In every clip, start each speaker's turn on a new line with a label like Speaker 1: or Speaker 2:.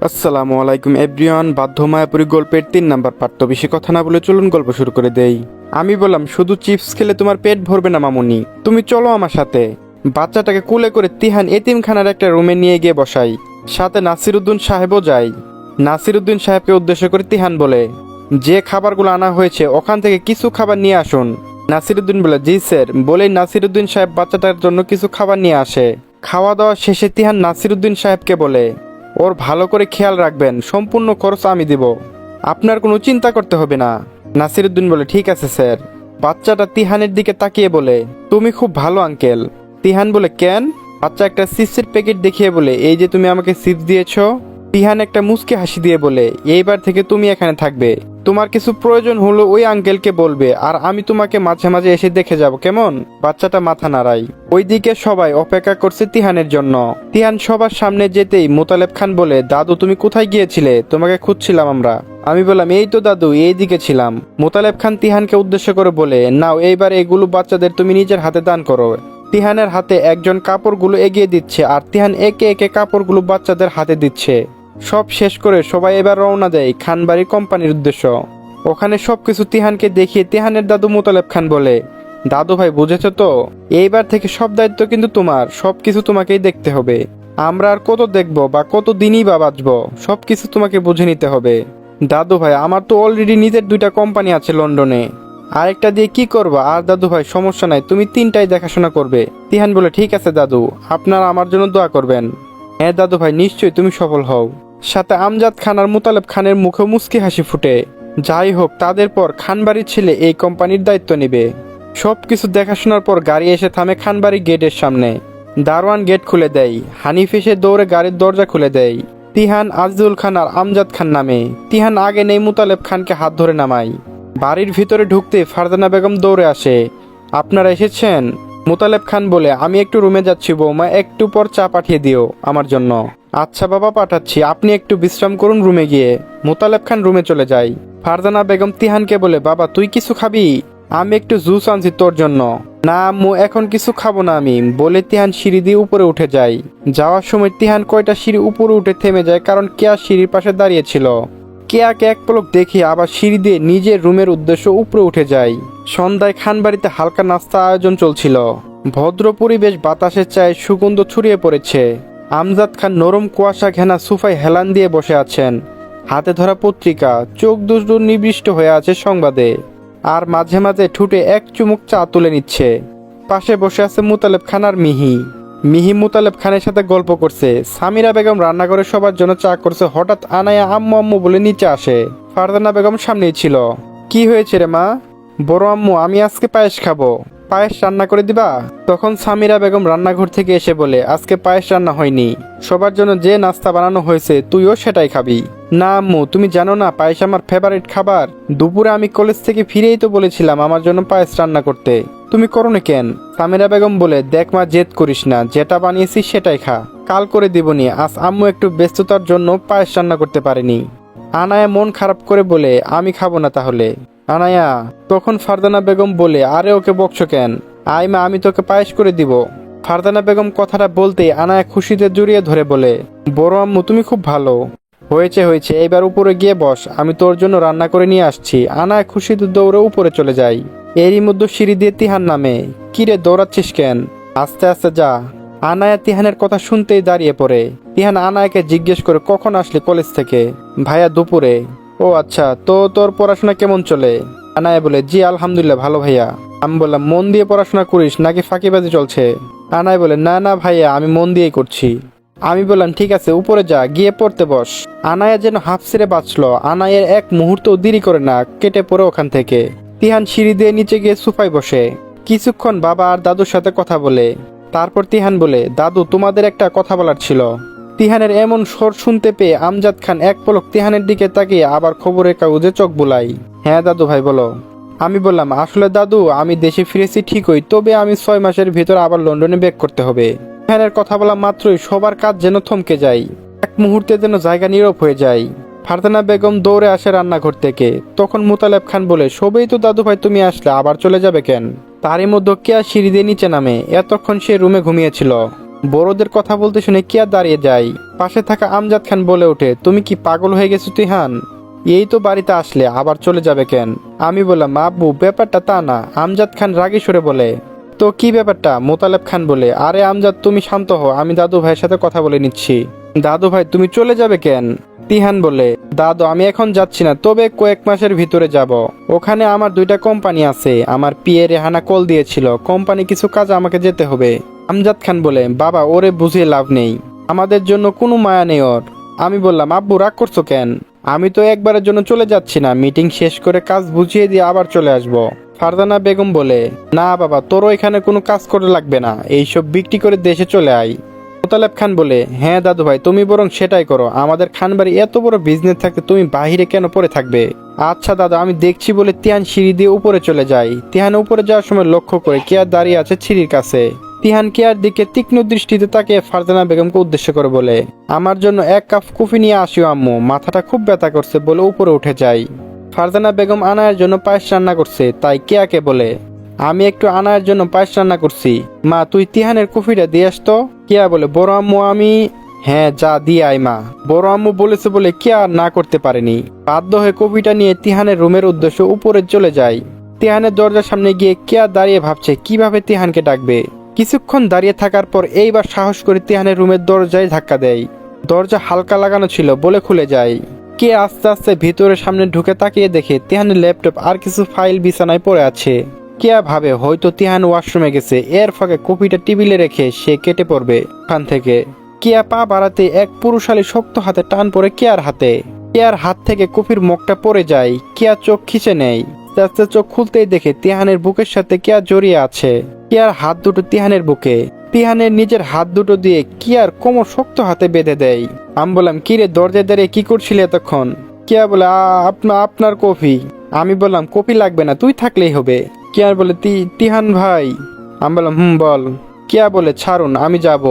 Speaker 1: আসসালামু আলাইকুম এভরিওয়ান। বাধ্য মায়াপুরী গল্পের 3 নাম্বার পার্ট। তো বেশি কথা না বলে চলুন গল্প শুরু করে দেই। আমি বললাম, শুধু চিপস খেলে তোমার পেট ভরবে না মামুনি, তুমি চলো আমার সাথে। বাচ্চাটাকে কুলে করে তিহান এতিমখানার একটা রুমে নিয়ে গিয়ে বসাই, সাথে নাসিরউদ্দিন সাহেবও যায়। নাসিরউদ্দিন সাহেবকে উদ্দেশ্য করে তিহান বলে, যে খাবারগুলো আনা হয়েছে ওখান থেকে কিছু খাবার নিয়ে আসুন। নাসিরউদ্দিন বলে, জি স্যার। বলেই নাসিরউদ্দিন সাহেব বাচ্চাটার জন্য কিছু খাবার নিয়ে আসে। খাওয়া দাওয়া শেষে তিহান নাসিরউদ্দিন সাহেবকে বলে, ওর ভালো করে খেয়াল রাখবেন, সম্পূর্ণ খরচ আমি দিব, আপনার কোনো চিন্তা করতে হবে না। নাসিরউদ্দিন বলে, ঠিক আছে স্যার। বাচ্চাটা তিহানের দিকে তাকিয়ে বলে, তুমি খুব ভালো আঙ্কেল। তিহান বলে, কেন? বাচ্চা একটা চিপসের প্যাকেট দেখিয়ে বলে, এই যে তুমি আমাকে চিপস দিয়েছো। তিহান একটা মুচকি হাসি দিয়ে বলে, এইবার থেকে তুমি এখানে থাকবে, তোমার কিছু প্রয়োজন হলো ওই আঙ্কেলকে বলবে, আর আমি তোমাকে মাঝে মাঝে এসে দেখে যাব, কেমন? বাচ্চাটা মাথা নাড়াই। ওইদিকে সবাই অপেক্ষা করছে তিহানের জন্য। তিহান সবার সামনে যেতেই মোতালেব খান বলে, দাদু তুমি কোথায় গিয়েছিলে? তোমাকে খুঁজছিলাম আমরা। আমি বললাম, এই তো দাদু, এই দিকে ছিলাম। মোতালেব খান তিহানকে উদ্দেশ্য করে বলে, নাও এইবার এগুলো বাচ্চাদের তুমি নিজের হাতে দান করো। তিহানের হাতে একজন কাপড়গুলো এগিয়ে দিচ্ছে, আর তিহান একে একে কাপড়গুলো বাচ্চাদের হাতে দিচ্ছে। সব শেষ করে সবাই এবার রওনা দেয় খানবাড়ি কোম্পানির উদ্দেশ্য। ওখানে সবকিছু তিহানকে দেখিয়ে তিহানের দাদু মোতালেব খান বলে, দাদু ভাই বুঝেছো তো, এইবার থেকে সব দায়িত্ব কিন্তু তোমার, সবকিছু তোমাকেই দেখতে হবে। আমরা আর কত দেখবো বা কত দিনই বা বাঁচবো, সবকিছু তোমাকে বুঝে নিতে হবে। দাদু ভাই, আমার তো অলরেডি নিজের 2টা কোম্পানি আছে লন্ডনে, আরেকটা দিয়ে কি করবা? আর দাদু ভাই সমস্যা নাই, তুমি 3টাই দেখাশোনা করবে। তিহান বলে, ঠিক আছে দাদু, আপনারা আমার জন্য দোয়া করবেন। হ্যাঁ দাদু ভাই, নিশ্চয়ই তুমি সফল হও। সাথে আমজাদ খান আর মোতালেব খানের মুখে মুচকি হাসি ফুটে। যাই হোক, তাদের পর খানবাড়ির ছেলে এই কোম্পানির দায়িত্ব নেবে। সবকিছু দেখাশোনার পর গাড়ি এসে থামে খানবাড়ি গেটের সামনে। দারোয়ান গেট খুলে দেয়। হানিফ এসে দৌড়ে গাড়ির দরজা খুলে দেয়। তিহান, আজিজুল খান আর আমজাদ খান নামে। তিহান আগে নেই মোতালেব খানকে হাত ধরে নামায়। বাড়ির ভিতরে ঢুকতে ফারজানা বেগম দৌড়ে আসে। আপনারা এসেছেন? মোতালেব খান বলে, আমি একটু রুমে যাচ্ছি বৌমা, একটু পর চা পাঠিয়ে দিও আমার জন্য। আচ্ছা বাবা, পাঠাচ্ছি, আপনি একটু বিশ্রাম করুন রুমে গিয়ে। মোতালেব খান রুমে চলে যায়। ফারজানা বেগম তিহানকে বলে, বাবা তুই কিছু খাবি? আমি একটু জুস আনছি তোর জন্য। না আম্মু, এখন কিছু খাবো না আমি, বলে তিহান সিঁড়ি দিয়ে উপরে উঠে যায়। যাওয়ার সময় তিহান কয়টা সিঁড়ি উপরে উঠে থেমে যায়, কারণ কেয়া সিঁড়ির পাশে দাঁড়িয়ে ছিল। কেয়াকে এক পলক দেখে আবার সিঁড়ি দিয়ে নিজের রুমের উদ্দেশ্য উপরে উঠে যায়। সন্ধ্যায় খানবাড়িতে হালকা নাস্তা আয়োজন চলছিল। ভদ্র পরিবেশ, বাতাসের চায়ে সুগন্ধ ছড়িয়ে পড়েছে। আমজাদ খান নরম কুয়াশা ঘেনা সোফায় হেলান দিয়ে বসে আছেন, হাতে ধরা পত্রিকা, চোখ দুটো নিবিষ্ট হয়ে আছে সংবাদে, আর মাঝে মাঝে ঠুটে এক চুমুক চা তুলে নিচ্ছে। পাশে বসে আছে মোতালেব খান আর মিহি। মিহি মোতালেব খানের সাথে গল্প করছে। সামিরা বেগম রান্নাঘরে সবার জন্য চা করছে। হঠাৎ আনায়া আম্মু আম্মু বলে নিচে আসে। ফারজানা বেগম সামনেই ছিল। কি হয়েছে রে মা? বড় আম্মু, আমি আজকে পায়েস খাবো। পায়েস রান্না করে দিবা? তখন সামিরা বেগম রান্নাঘর থেকে এসে বলে, আজকে পায়েস রান্না হয়নি, সবার জন্য যে নাস্তা বানানো হয়েছে তুইও সেটাই খাবি। না আম্মু, তুমি জানো না পায়েস আমার ফেভারিট খাবার? দুপুরে আমি কলেজ থেকে ফিরেই তো বলেছিলাম আমার জন্য পায়েস রান্না করতে, তুমি করো না কেন? সামিরা বেগম বলে, দেখ মা, জেদ করিস না, যেটা বানিয়েছি সেটাই খা, কাল করে দিবনি। আজ আম্মু একটু ব্যস্ততার জন্য পায়েস রান্না করতে পারেনি। আনায়া মন খারাপ করে বলে, আমি খাবো না তাহলে। আনায়া। তখন ফারজানা বেগম বলে, আরে ওকে বকছো কেন? আয় মা, আমি তোকে পায়েস করে দিব। ফারজানা বেগম কথাটা বলতেই আনায়া খুশিতে জড়িয়ে ধরে বলে, বড় আম্মু তুমি খুব ভালো। হয়েছে হয়েছে, এবার উপরে গিয়ে বস, আমি তোর জন্য রান্না করে নিয়ে আসছি। আনায়া খুশিতে দৌড়ে উপরে চলে যায়। এরই মধ্যে সিঁড়ি দিয়ে তিহান নামে। কিরে দৌড়াচ্ছিস কেন? আস্তে আস্তে যা। আনায়া তিহানের কথা শুনতেই দাঁড়িয়ে পড়ে। তিহান আনায়াকে জিজ্ঞেস করে, কখন আসলি কলেজ থেকে? ভাইয়া দুপুরে। ও আচ্ছা, তো তোর পড়াশোনা কেমন চলে? আনায়া বলে, জি আলহামদুলিল্লাহ ভালো ভাইয়া। আমি বললাম, মন দিয়ে পড়াশোনা করিস নাকি ফাঁকিবাজি চলছে? আনায়া বলে, না না ভাইয়া, আমি মন দিয়েই করছি। আমি বললাম, ঠিক আছে উপরে যা, গিয়ে পড়তে বস। আনায়া যেন হাফ ছেড়ে বাঁচল। আনায়ের এক মুহূর্ত দেরি করে না, কেটে পড়ে ওখান থেকে। তিহান সিঁড়ি দিয়ে নিচে গিয়ে সোফায় বসে কিছুক্ষণ বাবা আর দাদুর সাথে কথা বলে। তারপর তিহান বলে, দাদু তোমাদের একটা কথা বলার ছিল। তিহানের এমন স্বর শুনতে পেয়ে আমজাদ খান এক পলক তিহানের দিকে তাকিয়ে আবার খবরের কাগজে চোখ বুলাই। হ্যাঁ দাদু ভাই বলো। আমি বললাম, আসলে দাদু আমি দেশে ফিরেছি ঠিকই, তবে আমি 6 মাসের ভিতর আবার লন্ডনে ব্যাক করতে হবে। তিহানের কথা বলা মাত্রই সবার কাজ যেন থমকে যায়, এক মুহূর্তে যেন জায়গা নীরব হয়ে যায়। ফারজানা বেগম দৌড়ে আসে রান্নাঘর থেকে। তখন মোতালেব খান বলে, সবেই তো দাদু ভাই, তুমি আসলে আবার চলে যাবে কেন? তারই মধ্যে কেয়া সিঁড়ি দিয়ে নিচে নামে। এতক্ষণ সে রুমে ঘুমিয়েছিল। বড়দের কথা বলতে শুনে কেয়া দাঁড়িয়ে যায়। পাশে থাকা আমজাদ খান বলে ওঠে, তুমি কি পাগল হয়ে গেছো তিহান? এই তো বাড়িতে আসলে আবার চলে যাবে কেন? আমি বললাম, আব্বু ব্যাপারটা তা না। আমজাদ খান রাগী সুরে বলে, তো কি ব্যাপারটা? মোতালেব খান বলে, আরে আমজাদ তুমি শান্ত হও, আমি দাদু ভাইয়ের সাথে কথা বলে নিচ্ছি। দাদু ভাই তুমি চলে যাবে কেন? তিহান বলে, দাদু আমি এখন যাচ্ছি না, তবে কয়েক মাসের ভিতরে যাব। ওখানে আমার 2টা কোম্পানি আছে। আমার পিএ রেহানা কল দিয়েছিল, কোম্পানি কিছু কাজ আমাকে যেতে হবে। আমজাদ খান বলে, বাবা ওরে বুঝিয়ে লাভ নেই, আমাদের জন্য কোনো মায়া নেই ওর। আমি বললাম, আব্বু রাগ করছো কেন? আমি তো একবারের জন্য চলে যাচ্ছি না, মিটিং শেষ করে কাজ বুঝিয়ে দিয়ে আবার চলে আসব। ফারজানা বেগম বলে, না বাবা তোরও এখানে কোনো কাজ করে লাগবে না, এইসব বিক্রি করে দেশে চলে আয়। মোতালেব খান বলে, হ্যাঁ দাদু ভাই তুমি বরং সেটাই করো, আমাদের খানবাড়ি এত বড় বিজনেস থাকতে তুমি বাহিরে কেন পড়ে থাকবে? আচ্ছা দাদা আমি দেখছি বলে তিহান সিঁড়ি দিয়ে উপরে চলে যায়। তিহান উপরে যাওয়ার সময় লক্ষ্য করে কেয়া দাঁড়িয়ে আছে সিঁড়ির কাছে। তিহান কেয়ার দিকে তীক্ষ্ণ দৃষ্টিতে তাকিয়ে ফারজানা বেগমকে উদ্দেশ্য করে বলে, আমার জন্য 1 কাপ কফি নিয়ে আসিও আম্মু, মাথাটা খুব ব্যথা করছে বলে উপরে উঠে যায়। ফারজানা বেগম আনায়ের জন্য পায়েস রান্না করছে, তাই কেয়াকে বলে, আমি একটু আনায়ের জন্য পায়েস রান্না করছি, মা তুই তিহানের কফিটা দিয়ে আসতো। কেয়া বলে, বড় আম্মু আমি, হ্যাঁ যা দিয়ে আয় মা। বড় আম্মু বলেছে বলে কেয়া আর না করতে পারেনি, বাধ্য হয়ে কফিটা নিয়ে তিহানের রুমের উদ্দেশ্যে উপরে চলে যায়। তিহানের দরজার সামনে গিয়ে কেয়া দাঁড়িয়ে ভাবছে কিভাবে তিহানকে ডাকবে। কিছুক্ষণ দাঁড়িয়ে থাকার পর এইবার সাহস করে তিহানের রুমের দরজায় ধাক্কা দেয়। দরজা হালকা লাগানো ছিল বলে খুলে যায়। কে আস্তে আস্তে ভিতরে সামনে ঢুকে তাকিয়ে দেখে তিহানের ল্যাপটপ আর কিছু ফাইল বিছানায় পড়ে আছে। কেয়া ভাবে হয়তো তিহান ওয়াশরুমে গেছে, এর ফাঁকে কপিটা টেবিলে রেখে সে কেটে পড়বে ওখান থেকে। কেয়া পা বাড়াতে এক পুরুষালী শক্ত হাতে টান পড়ে কেয়ার হাতে। কেয়ার হাত থেকে কপির মুখটা পড়ে যায়। কেয়া চোখ খিচে নেয়। আস্তে চোখ খুলতেই দেখে তিহানের বুকের সাথে কেয়া জড়িয়ে আছে। কেয়ার হাত দুটো তিহানের বুকে। তিহানের নিজের হাত দুটো দিয়ে কিয়ার কোমর শক্ত হাতে বেঁধে দেয়। আমি বললাম, কিরে দরজায় দাঁড়িয়ে কি করছিলে এতক্ষণ? কিয়া বলে, আপনার কফি। আমি বললাম, কফি লাগবে না, তুই থাকলেই হবে। কিয়ার বলে, তিহান ভাই। আমি বললাম, বল। কিয়া বলে, ছাড়ুন আমি যাব।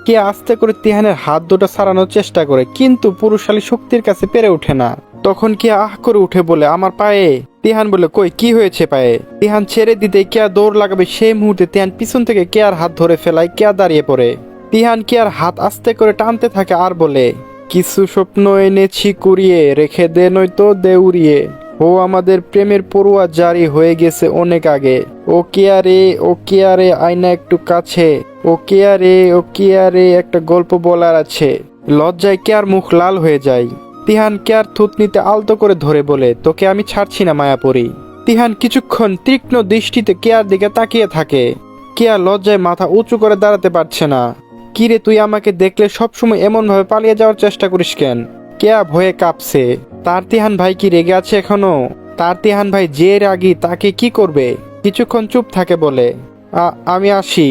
Speaker 1: কিয়া আস্তে করে তিহানের হাত দুটো ছাড়ানোর চেষ্টা করে, কিন্তু পুরুষালী শক্তির কাছে পেরে ওঠে না। তখন কিয়া আহ করে উঠে বলে, আমার পায়ে। তিহান বলে, কই কি হয়েছে পায়ে? তিহান ছেড়ে দিতে কেয়া দৌড় লাগাবে, সেই মুহূর্তে তিহান পিছন থেকে কেয়ার হাত ধরে ফেলায়। কেয়া দাঁড়িয়ে পড়ে। তিহান কেয়ার হাত আস্তে করে টানতে থাকে আর বলে, কিছু স্বপ্ন এনেছি কুড়িয়ে, রেখে দে নয়তো দে উড়িয়ে। ও আমাদের প্রেমের পড়ুয়া জারি হয়ে গেছে অনেক আগে। ও কেয়া রে আয়না একটু কাছে। ও কেয়া রে একটা গল্প বলার আছে। লজ্জায় কেয়ার মুখ লাল হয়ে যায়। তিহান কেয়ার থুতনিতে আলতো করে ধরে বলে, তোকে আমি ছাড়ছি না মায়াপরি। তিহান কিছুক্ষণ তীক্ষ্ণ দৃষ্টিতে কেয়ার দিকে তাকিয়ে থাকে। কেয়া লজ্জায় মাথা উঁচু করে দাঁড়াতে পারছে না। কিরে তুই আমাকে দেখলে সবসময় এমন ভাবে পালিয়ে যাওয়ার চেষ্টা করিস কেন? কেয়া ভয়ে কাঁপছে। তার তিহান ভাই কি রেগে আছে এখনো? তার তিহান ভাই যে রাগী তাকে কি করবে? কিছুক্ষণ চুপ থাকে বলে, আমি আসি।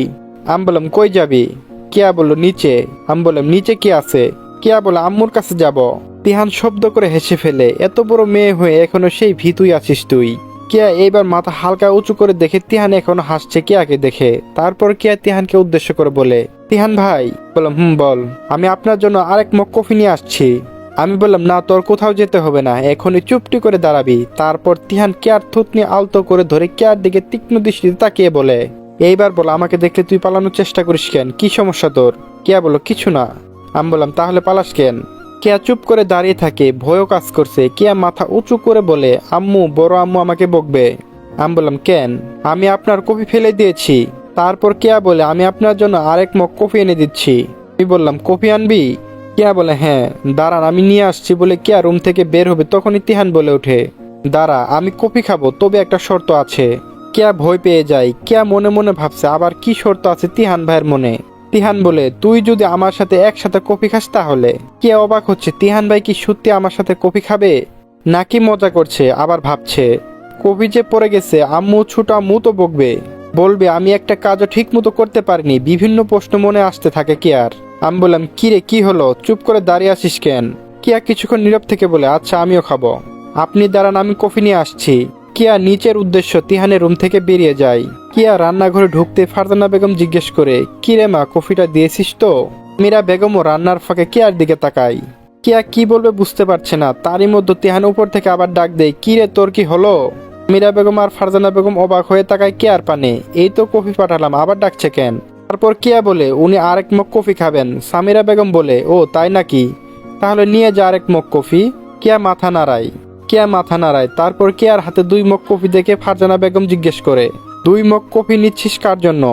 Speaker 1: আমি বললাম, কই যাবি? কেয়া বলল, নিচে। আমি বললাম, নিচে কি আছে? কেয়া বলে, আম্মুর কাছে যাব। তিহান শব্দ করে হেসে ফেলে, এত বড় মেয়ে হয়ে এখনো সেই ভীতুই আছিস তুই? কেয়া এইবার মাথা হালকা উঁচু করে দেখে তিহান এখনো হাসছে কেয়াকে দেখে। তারপর কেয়া তিহানকে উদ্দেশ্য করে বলে, তিহান ভাই। বললাম, বল। আমি আপনার জন্য আরেক মগ কফি নিয়ে আসছি। আমি বললাম, না তোর কোথাও যেতে হবে না, এখনই চুপটি করে দাঁড়াবি। তারপর তিহান কেয়ার থুতনি আলতো করে ধরে কেয়ার দিকে তীক্ষ্ণ দৃষ্টিতে তাকিয়ে বলে, এইবার বল, আমাকে দেখলে তুই পালানোর চেষ্টা করিস কেন? কি সমস্যা তোর? কেয়া বলল, কিছু না। আমি বললাম, তাহলে পালাস কেন? কেয়া চুপ করে দাঁড়িয়ে থাকে, ভয়ও কাজ করছে। কেয়া মাথা উঁচু করে বলে, আম্মু, বড় আম্মু আমাকে বকবে। আমি বললাম, কেন? আমি আপনার কফি ফেলে দিয়েছি। তারপর কেয়া বলে, আমি আপনার জন্য আরেক মগ কফি এনে দিচ্ছি। আমি বললাম, কফি আনবি? কেয়া বলে, হ্যাঁ। দাঁড়ান আমি নিয়ে আসছি বলে কেয়া রুম থেকে বের হবে, তখনই তিহান বলে ওঠে, দাঁড়া আমি কফি খাবো, তবে একটা শর্ত আছে। কেয়া ভয় পেয়ে যায়। কেয়া মনে মনে ভাবছে আবার কি শর্ত আছে তিহান ভাইয়ের মনে। তিহান বলে, তুই যদি আমার সাথে একসাথে কফি খাস তাহলে। কেয়া অবাক হচ্ছে, তিহান ভাই কি সত্যি আমার সাথে কফি খাবে নাকি মজা করছে? আবার ভাবছে, কফি যে পড়ে গেছে, আম্মু ছোট আম্মু তো বকবে, বলবে আমি একটা কাজও ঠিক মতো করতে পারিনি। বিভিন্ন প্রশ্ন মনে আসতে থাকে কেয়ার। আমি বললাম, কিরে কি হলো, চুপ করে দাঁড়িয়ে আসিস কেন? কেয়া কিছুক্ষণ নীরব থেকে বলে, আচ্ছা আমিও খাবো। আপনি দাঁড়ান আমি কফি নিয়ে আসছি। কেয়া নিচের উদ্দেশ্য তিহানের রুম থেকে বেরিয়ে যায়। কেয়া রান্নাঘরে ঢুকতে ফারজানা বেগম জিজ্ঞেস করে, কিরে মা কফিটা দিয়েছিস তো? মীরা বেগমও রান্নার ফাঁকে কেয়ার দিকে তাকায়। কেয়া কি বলবে বুঝতে পারছে না। তারই মধ্যে তিহান উপর থেকে আবার ডাক দেয়, কিরে তোর কি হলো? মীরা বেগম আর ফারজানা বেগম অবাক হয়ে তাকায় কেয়ার পানে। এই তো কফি পাঠালাম, আবার ডাকছে কেন? তারপর কিয়া বলে উনি আরেক মগ কফি খাবেন। সামিরা বেগম বলে, ও তাই নাকি, তাহলে নিয়ে যা আরেক মগ কফি। কিয়া মাথা নাড়ায়। তারপর কিয়ার হাতে 2 মগ কফি দেখে ফারজানা বেগম জিজ্ঞেস করে, 2 মগ কফি নিচ্ছিস কার জন্য?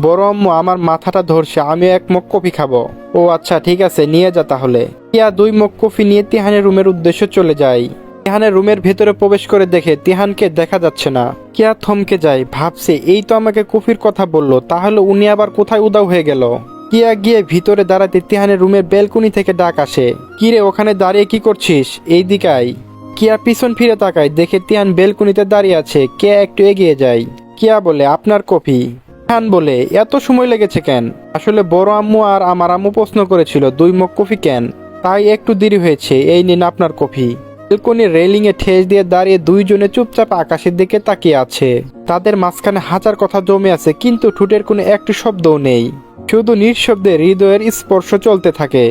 Speaker 1: বড় আম্মু, আমার মাথাটা ধরছে, আমি 1 মগ কফি খাবো। ও আচ্ছা ঠিক আছে, নিয়ে যা তাহলে। কিয়া 2 মগ কফি নিয়ে তিহানের রুমের উদ্দেশ্যে চলে যায়। তিহানের রুমের ভেতরে প্রবেশ করে দেখে তিহানকে দেখা যাচ্ছে না। কিয়া থমকে যায়, ভাবছে এই তো আমাকে কফির কথা বললো, তাহলে উনি আবার কোথায় উধাও হয়ে গেল। কিয়া গিয়ে ভিতরে দাঁড়াতে তিহানের রুমের ব্যালকনি থেকে ডাক আসে, কিরে ওখানে দাঁড়িয়ে কি করছিস, এই দিকে আয়। কিয়া পিছন ফিরে তাকায়, দেখে তিহান বেলকনিতে দাঁড়িয়ে আছে। কিয়া একটু এগিয়ে যায়। কিয়া বলে, আপনার কফি। তিহান বলে, এত সময় লেগেছে কেন? আসলে বড় আম্মু আর আমার আম্মু প্রশ্ন করেছিল 2 মগ কফি কেন, তাই একটু দেরি হয়েছে, এই নিন আপনার কফি। বেলকনির রেলিং এ ঠেস দিয়ে দাঁড়িয়ে 2 জনে চুপচাপ আকাশের দিকে তাকিয়ে আছে। তাদের মাঝখানে হাজার কথা জমে আছে, কিন্তু ঠোঁটের কোনো একটু শব্দও নেই, শুধু নিঃশব্দে হৃদয়ের স্পর্শ চলতে থাকে।